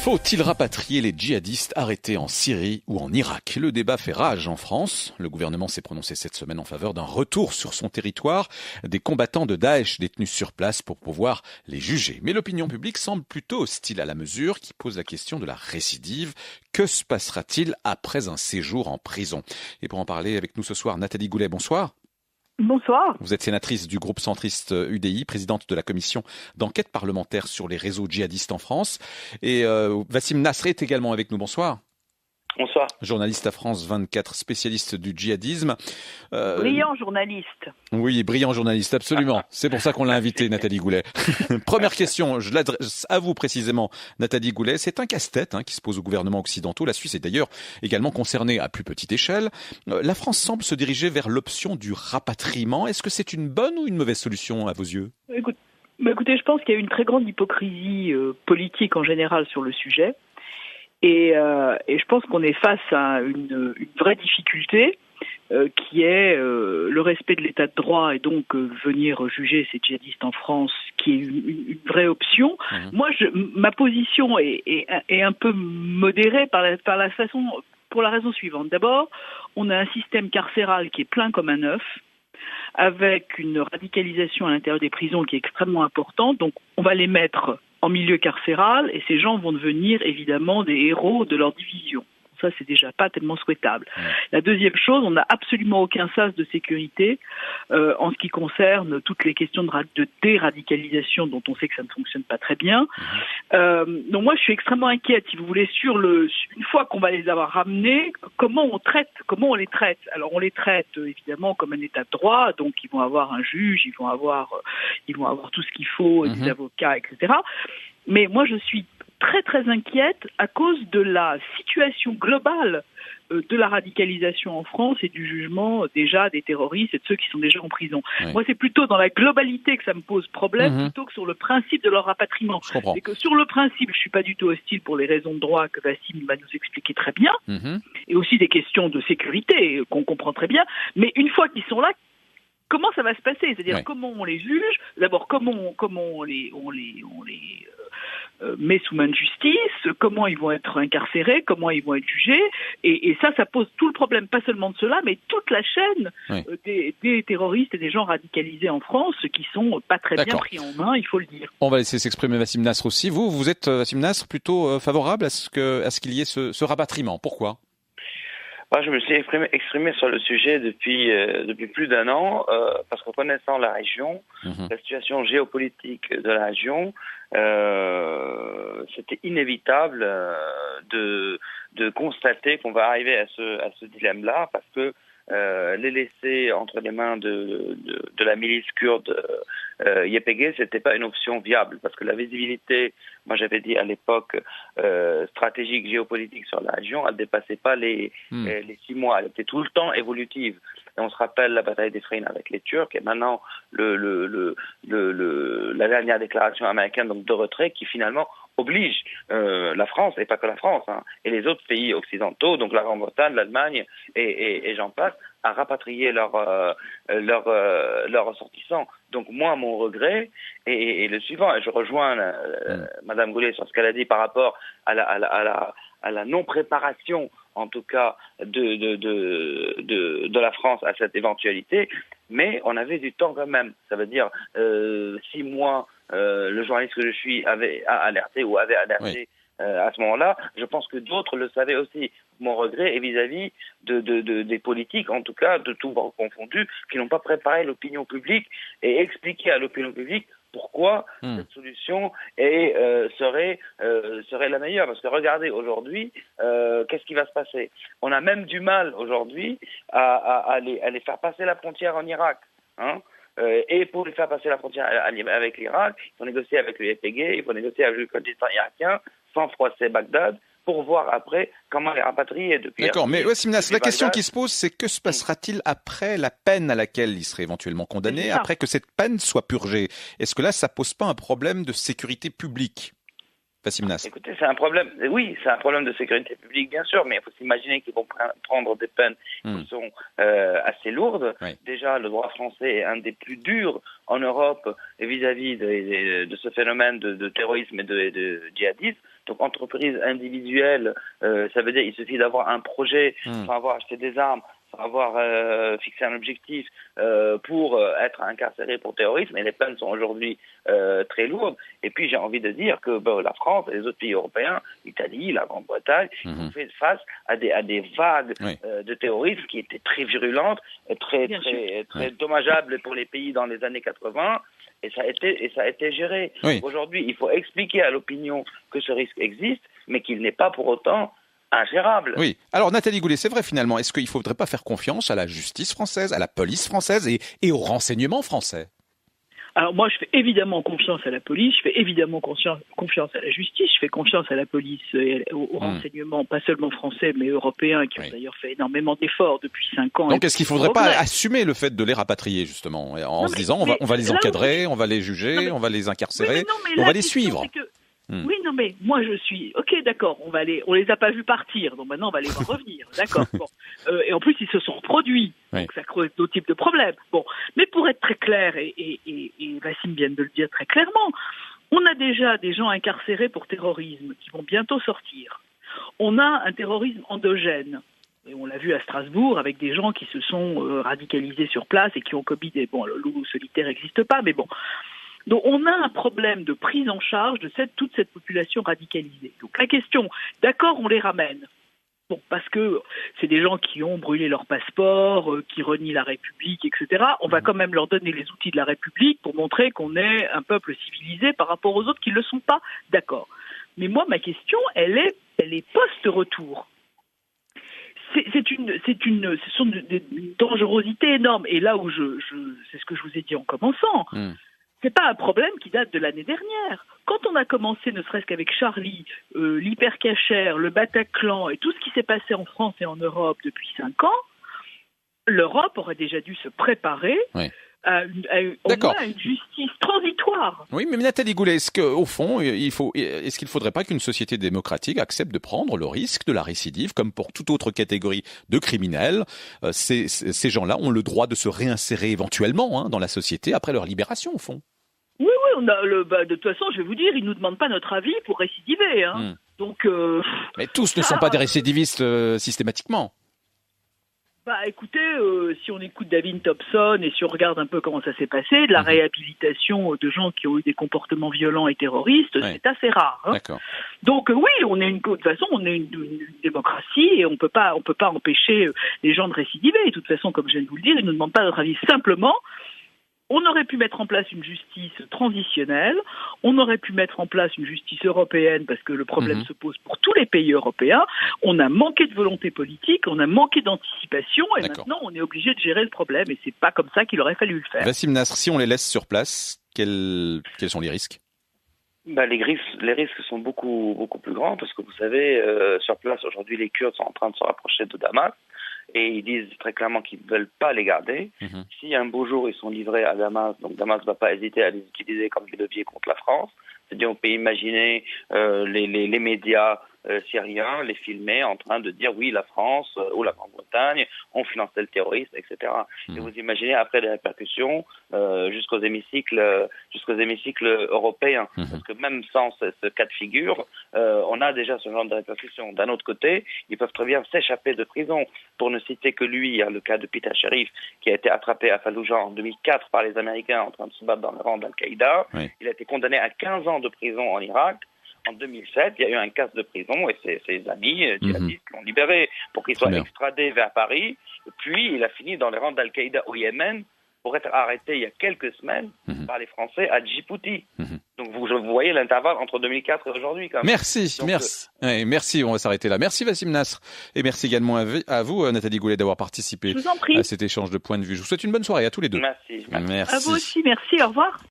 Faut-il rapatrier les djihadistes arrêtés en Syrie ou en Irak? Le débat fait rage en France. Le gouvernement s'est prononcé cette semaine en faveur d'un retour sur son territoire des combattants de Daesh détenus sur place pour pouvoir les juger. Mais l'opinion publique semble plutôt hostile à la mesure qui pose la question de la récidive. Que se passera-t-il après un séjour en prison? Et pour en parler avec nous ce soir, Nathalie Goulet, bonsoir. Bonsoir. Vous êtes sénatrice du groupe centriste UDI, présidente de la commission d'enquête parlementaire sur les réseaux djihadistes en France. Et Wassim Nasr est également avec nous. Bonsoir. Bonsoir. Journaliste à France 24, spécialiste du djihadisme. Brillant journaliste. Oui, brillant journaliste, absolument. C'est pour ça qu'on l'a invité, Nathalie Goulet. Première question, je l'adresse à vous précisément, Nathalie Goulet. C'est un casse-tête qui se pose aux gouvernements occidentaux. La Suisse est d'ailleurs également concernée à plus petite échelle. La France semble se diriger vers l'option du rapatriement. Est-ce que c'est une bonne ou une mauvaise solution à vos yeux? Écoutez, je pense qu'il y a une très grande hypocrisie politique en général sur le sujet. Et je pense qu'on est face à une vraie difficulté qui est le respect de l'état de droit et donc venir juger ces djihadistes en France, qui est une vraie option. Moi, ma position est un peu modérée pour la raison suivante. D'abord, on a un système carcéral qui est plein comme un œuf, avec une radicalisation à l'intérieur des prisons qui est extrêmement importante. Donc, on va les mettre en milieu carcéral et ces gens vont devenir évidemment des héros de leur division. Ça, c'est déjà pas tellement souhaitable. La deuxième chose, on n'a absolument aucun sas de sécurité en ce qui concerne toutes les questions de déradicalisation dont on sait que ça ne fonctionne pas très bien. Donc moi, je suis extrêmement inquiète, si vous voulez, une fois qu'on va les avoir ramenés, comment on les traite. Alors on les traite évidemment comme un état de droit, donc ils vont avoir un juge, ils vont avoir tout ce qu'il faut, des avocats, etc. Mais moi, je suis très très inquiète à cause de la situation globale de la radicalisation en France et du jugement déjà des terroristes et de ceux qui sont déjà en prison. Oui. Moi, c'est plutôt dans la globalité que ça me pose problème plutôt que sur le principe de leur rapatriement. Et que sur le principe, je suis pas du tout hostile pour les raisons de droit que Wassim va nous expliquer très bien, et aussi des questions de sécurité qu'on comprend très bien. Mais une fois qu'ils sont là, comment ça va se passer? C'est-à-dire comment on les juge? D'abord, comment on les met sous main de justice? Comment ils vont être incarcérés? Comment ils vont être jugés? Et ça pose tout le problème, pas seulement de cela, mais toute la chaîne des terroristes et des gens radicalisés en France qui sont pas très bien pris en main, il faut le dire. On va laisser s'exprimer Wassim Nasr aussi. Vous êtes, Wassim Nasr, plutôt favorable à ce qu'il y ait ce rapatriement. Pourquoi? Moi, je me suis exprimé sur le sujet depuis plus d'un an, parce qu'en connaissant la région, la situation géopolitique de la région, c'était inévitable de constater qu'on va arriver à ce dilemme-là, parce que les laisser entre les mains de la milice kurde YPG, c'était pas une option viable, parce que la visibilité, moi j'avais dit à l'époque, stratégique, géopolitique sur la région, elle dépassait pas les 6 mois, elle était tout le temps évolutive. Et on se rappelle la bataille d'Ifrine avec les Turcs, et maintenant la dernière déclaration américaine donc de retrait qui finalement oblige la France, et pas que la France, et les autres pays occidentaux, donc la Grande-Bretagne, l'Allemagne et j'en passe, à rapatrier leurs ressortissants. Donc moi, mon regret est le suivant, et je rejoins Madame Goulet sur ce qu'elle a dit par rapport à la non-préparation, en tout cas, de la France à cette éventualité, mais on avait du temps quand même. Ça veut dire 6 mois. Le journaliste que je suis avait alerté à ce moment-là. Je pense que d'autres le savaient aussi. Mon regret est vis-à-vis des politiques, en tout cas, de tout confondu, qui n'ont pas préparé l'opinion publique et expliqué à l'opinion publique pourquoi cette solution serait la meilleure. Parce que regardez, aujourd'hui, qu'est-ce qui va se passer? On a même du mal aujourd'hui à les faire passer la frontière en Irak. Et pour les faire passer la frontière avec l'Irak, il faut négocier avec le YPG, il faut négocier avec le Kurdistan irakien, sans froisser Bagdad, pour voir après comment les rapatrier depuis. D'accord, mais Wassim Nasr, la question qui se pose, c'est que se passera-t-il après la peine à laquelle il serait éventuellement condamné, après que cette peine soit purgée? Est-ce que là, ça pose pas un problème de sécurité publique? Wassim Nasr. Écoutez, c'est un problème de sécurité publique, bien sûr, mais il faut s'imaginer qu'ils vont prendre des peines qui sont assez lourdes. Oui. Déjà, le droit français est un des plus durs en Europe vis-à-vis de ce phénomène de terrorisme et de djihadisme. Donc entreprise individuelle, ça veut dire il suffit d'avoir un projet, sans avoir acheté des armes, sans avoir fixé un objectif pour être incarcéré pour terrorisme. Et les peines sont aujourd'hui très lourdes. Et puis j'ai envie de dire que la France et les autres pays européens, l'Italie, la Grande-Bretagne, ont fait face à des vagues de terrorisme qui étaient très virulentes, très dommageables pour les pays dans les années 80. Et ça a été géré. Oui. Aujourd'hui, il faut expliquer à l'opinion que ce risque existe, mais qu'il n'est pas pour autant ingérable. Oui. Alors Nathalie Goulet, c'est vrai finalement, est-ce qu'il ne faudrait pas faire confiance à la justice française, à la police française et au renseignement français ? Alors moi, je fais évidemment confiance à la police, je fais évidemment confiance à la justice, je fais confiance à la police et au renseignement, pas seulement français, mais européens, qui ont d'ailleurs fait énormément d'efforts depuis 5 ans. Donc est-ce qu'il ne faudrait pas assumer le fait de les rapatrier, justement, en se disant on va les encadrer, on va les juger, on va les incarcérer, on va les suivre. Oui, non, mais moi je suis ok, d'accord. On les a pas vus partir, donc maintenant on va les voir revenir, d'accord. Bon, et en plus ils se sont reproduits, donc ça creuse d'autres types de problèmes. Bon, mais pour être très clair, et Wassim vient de le dire très clairement, on a déjà des gens incarcérés pour terrorisme qui vont bientôt sortir. On a un terrorisme endogène. Et on l'a vu à Strasbourg avec des gens qui se sont radicalisés sur place et qui ont commis des... Bon, le loup solitaire n'existe pas, mais bon... Donc on a un problème de prise en charge de toute cette population radicalisée. Donc la question, d'accord, on les ramène. Bon, parce que c'est des gens qui ont brûlé leur passeport, qui renient la République, etc. On va quand même leur donner les outils de la République pour montrer qu'on est un peuple civilisé par rapport aux autres qui ne le sont pas. D'accord. Mais moi, ma question, elle est post-retour. Ce sont des dangerosités énormes. Et là où c'est ce que je vous ai dit en commençant. C'est pas un problème qui date de l'année dernière. Quand on a commencé, ne serait-ce qu'avec Charlie, l'hypercachère, le Bataclan et tout ce qui s'est passé en France et en Europe depuis 5 ans, l'Europe aurait déjà dû se préparer à une justice transitoire. Oui, mais Nathalie Goulet, est-ce qu'au fond, est-ce qu'il ne faudrait pas qu'une société démocratique accepte de prendre le risque de la récidive, comme pour toute autre catégorie de criminels? Ces gens-là ont le droit de se réinsérer éventuellement dans la société après leur libération, au fond. Oui, on a de toute façon, je vais vous dire, ils nous demandent pas notre avis pour récidiver. Donc. Mais tous ne sont pas des récidivistes systématiquement. Bah écoutez, si on écoute David Thompson et si on regarde un peu comment ça s'est passé, de la réhabilitation de gens qui ont eu des comportements violents et terroristes, c'est assez rare. D'accord. Donc oui, de toute façon, on est une démocratie et on peut pas empêcher les gens de récidiver. Et de toute façon, comme je viens de vous le dire, ils ne nous demandent pas notre avis. Simplement, on aurait pu mettre en place une justice transitionnelle, on aurait pu mettre en place une justice européenne parce que le problème se pose pour tous les pays européens. On a manqué de volonté politique, on a manqué d'anticipation et maintenant on est obligé de gérer le problème et c'est pas comme ça qu'il aurait fallu le faire. Wassim Nasr, si on les laisse sur place, quels sont les risques ? Les risques sont beaucoup, beaucoup plus grands parce que vous savez, sur place aujourd'hui les Kurdes sont en train de se rapprocher de Damas. Et ils disent très clairement qu'ils ne veulent pas les garder. Si un beau jour ils sont livrés à Damas, donc Damas ne va pas hésiter à les utiliser comme des leviers contre la France. C'est-à-dire on peut imaginer les médias syriens les filmer en train de dire oui, la France ou la Grande-Bretagne ont financé le terrorisme, etc. Et vous imaginez après les répercussions jusqu'aux hémicycles européens. Parce que même sans ce cas de figure, on a déjà ce genre de répercussions. D'un autre côté, ils peuvent très bien s'échapper de prison. Pour ne citer que lui, il y a le cas de Peter Sherif qui a été attrapé à Fallujah en 2004 par les Américains en train de se battre dans les rangs d'Al-Qaïda. Il a été condamné à 15 ans de prison en Irak. En 2007, il y a eu un casse de prison et ses amis djihadistes l'ont libéré pour qu'il soit extradé vers Paris. Puis, il a fini dans les rangs d'Al-Qaïda au Yémen pour être arrêté il y a quelques semaines par les Français à Djibouti. Donc, vous voyez l'intervalle entre 2004 et aujourd'hui. Quand même. Merci, merci. On va s'arrêter là. Merci Wassim Nasr. Et merci également à vous, Nathalie Goulet, d'avoir participé à cet échange de points de vue. Je vous souhaite une bonne soirée à tous les deux. Merci. À vous aussi, merci. Au revoir.